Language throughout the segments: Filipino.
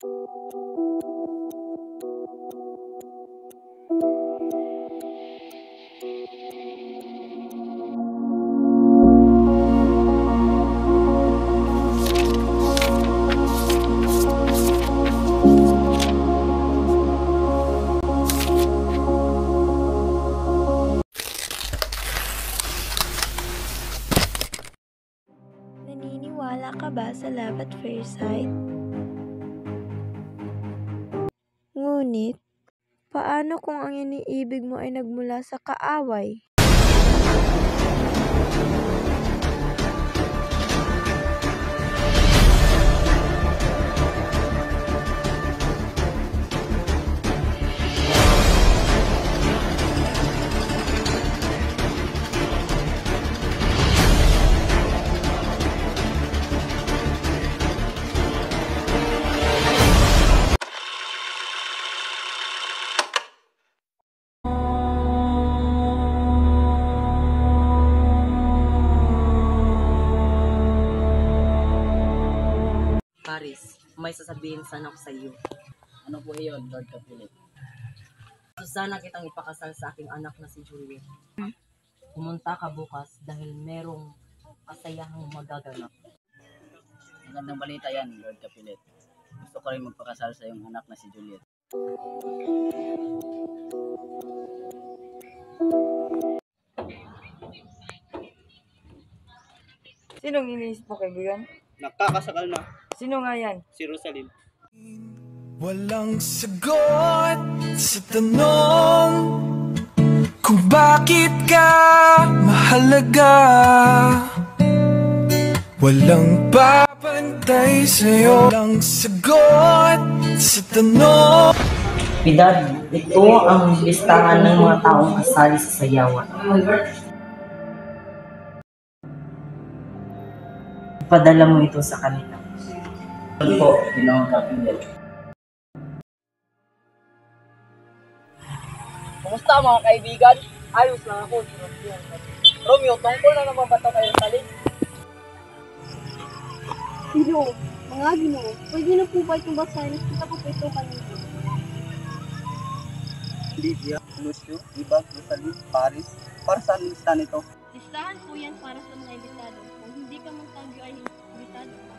Naniniwala ka ba sa love at first sight? Ngunit, paano kung ang iniibig mo ay nagmula sa kaaway? Paris, may sasabihin sana ako sa iyo. Ano po iyon, Lord Capulet? Gusto sana kitang ipakasal sa aking anak na si Juliet. Pumunta ka bukas dahil merong kasayahang magaganap. Magandang balita yan, Lord Capulet. Gusto ko rin magpakasal sa iyong anak na si Juliet. Sinong iniisip mo, kaibigan? Nakakasakal na, Sino nga yan? si Rosaline. Walang sagot sa tanong kung bakit ka mahalaga. Walang papantay sa'yo. Walang sagot sa tanong. Piedad, ito ang listahan ng mga taong kasali sa sayawan. Ipadala mo ito sa kanila. Ano po, Ginoong Capulet? Kumusta mga kaibigan? Ayos lang ako. Romeo, tungkol na naman ba ito kay Rosaline? Ginoo, mga Ginoo, pwede na po ba itong basahin? Kita ko po ito kanina. Lydia, Lucio, Ibag, Rosaline, Paris. Para saan lista nito? Listahan po yan para sa mga imbitado. Kung hindi ka magtagyo ay imbitado ka.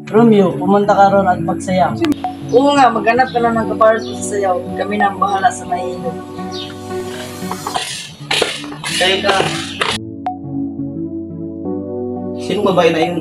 Romeo, pumunta ka ron at magsaya. Oo nga, maghanap ka lang ng kapares mo sa sayaw. Kami na ang bahala sa maiinom. Teka. Sinong babae na yun?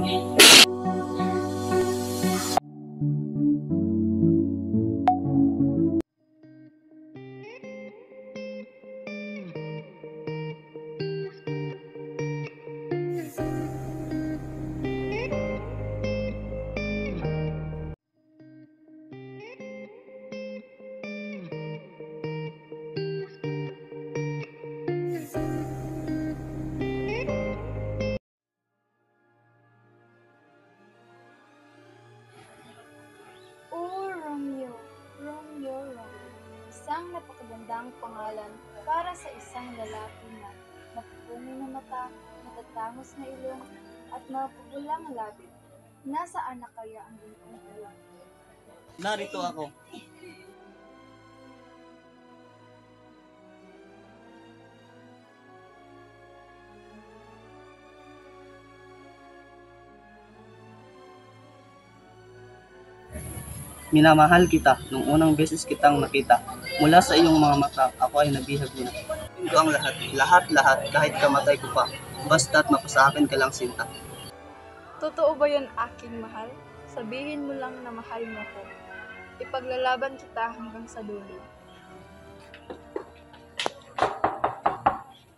Oh, Romeo, Romeo, Romeo. Isang napakagandang pangalan para sa isang lalaki na mapupungo na mata, matatangos na ilong, at mapupulang labi. Nasaan na kaya ang iyong ilang? Narito ako. Minamahal kita nung unang beses kitang nakita. Mula sa iyong mga mata, ako ay nabihag mo na. Gawin ko ang lahat, kahit kamatay ko pa. Basta't mapasa akin ka lang, Sinta. Totoo ba yan, aking mahal? Sabihin mo lang na mahal mo ko. Ipaglalaban kita hanggang sa dulo.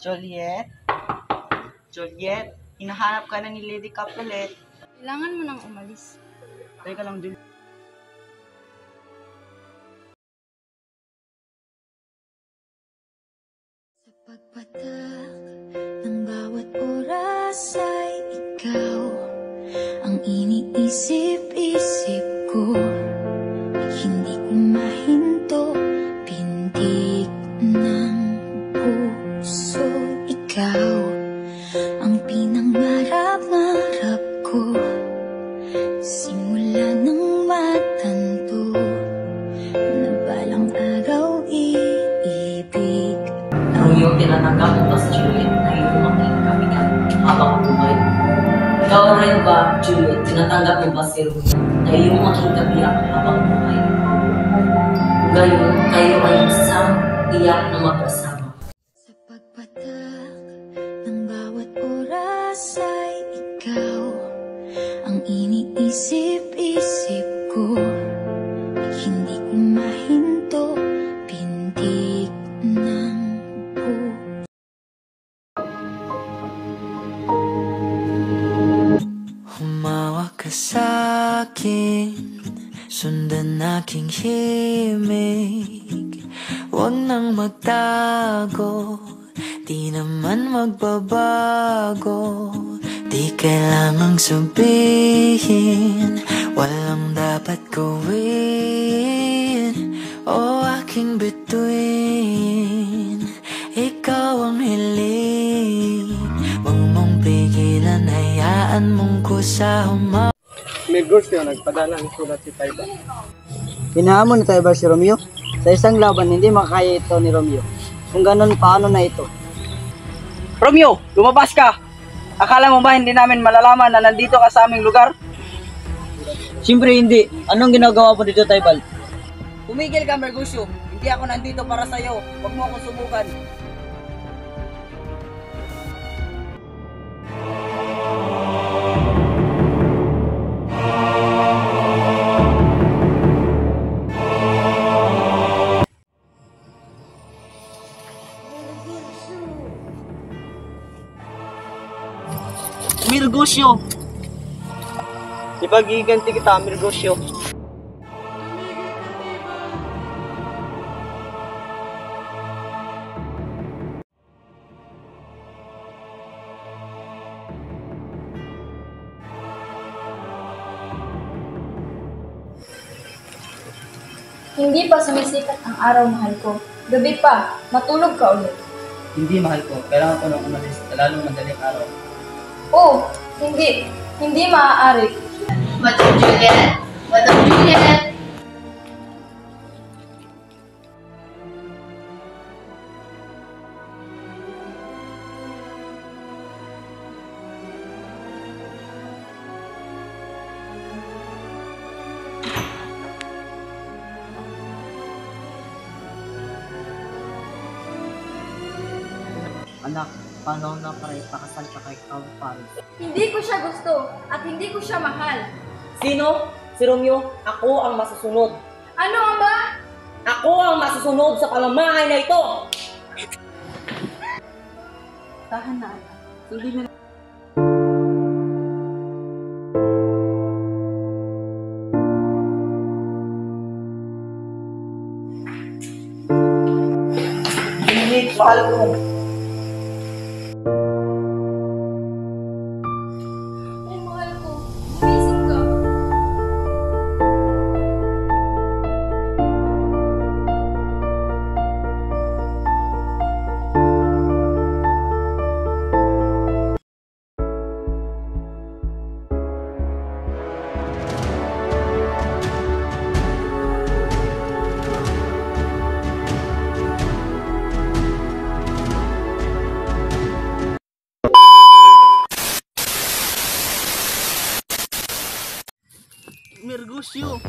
Juliet? Juliet? Hinahanap ka na ni Lady Capulet. Kailangan mo nang umalis. Teka lang, Juliet. Sa pagpatak ng bawat oras ay ikaw ang iniisip-isip ko. Hindi ko mahinto, pintig ng puso. Ikaw ang pinangarap-ngarap ko. Simula nang matanto na balang araw iibig. Romeo, tinatanggap mo ba si Juliet na iyong maging kapitan habang buhay? Ikaw rin ba, Juliet, tinatanggap mo ba si Romeo na iyong maging kapitan habang buhay? Ngayon, kayo ay isang tiyak na magkasama. Sa pagpatak ng bawat oras ay ikaw ang iniisip-isip ko. Hindi ko mahinto, pintig ng puso. Humawak ka sa'kin, sundan aking himig. Huwag nang magtago, di naman magbabago. Di kailangang sabihin, walang dapat gawin. O aking bituin, ikaw ang hiling. Huwag mong pigilan, hayaan mong kusama. May gusto yun, nagpadala ng sulat si Taiba. Hinahamon ni Taiba si Romeo. Sa isang laban, hindi makakaya ito ni Romeo. Kung ganun, paano na ito? Romeo, lumabas ka! Akala mo ba hindi namin malalaman na nandito ka sa aming lugar? Siyempre hindi. Anong ginagawa mo dito, Taibal? Tumigil ka, Mergusyo. Hindi ako nandito para sa'yo. Huwag mo akong subukan. Mirgosyo! Ipagiganti kita, Mirgosyo. Hindi pa sumisikat ang araw, mahal ko. Gabi pa, matulog ka ulit. Hindi, mahal ko. Kailangan ko nang umalis sa lalong madaling araw. Oh, hindi. Hindi maaari. Madam Juliet! Madam Juliet! Anak, paano na para ipakasal ka kay Count Paris? Hindi ko siya gusto at hindi ko siya mahal. Sino? Si Romeo? Ako ang masusunod. Ano, Ama? Ako ang masusunod sa pamamahay na ito! Tahan na, anak. Hindi na Juliet, mahal ko. Ay, mahal ko. Gising ka. Mirgosyo,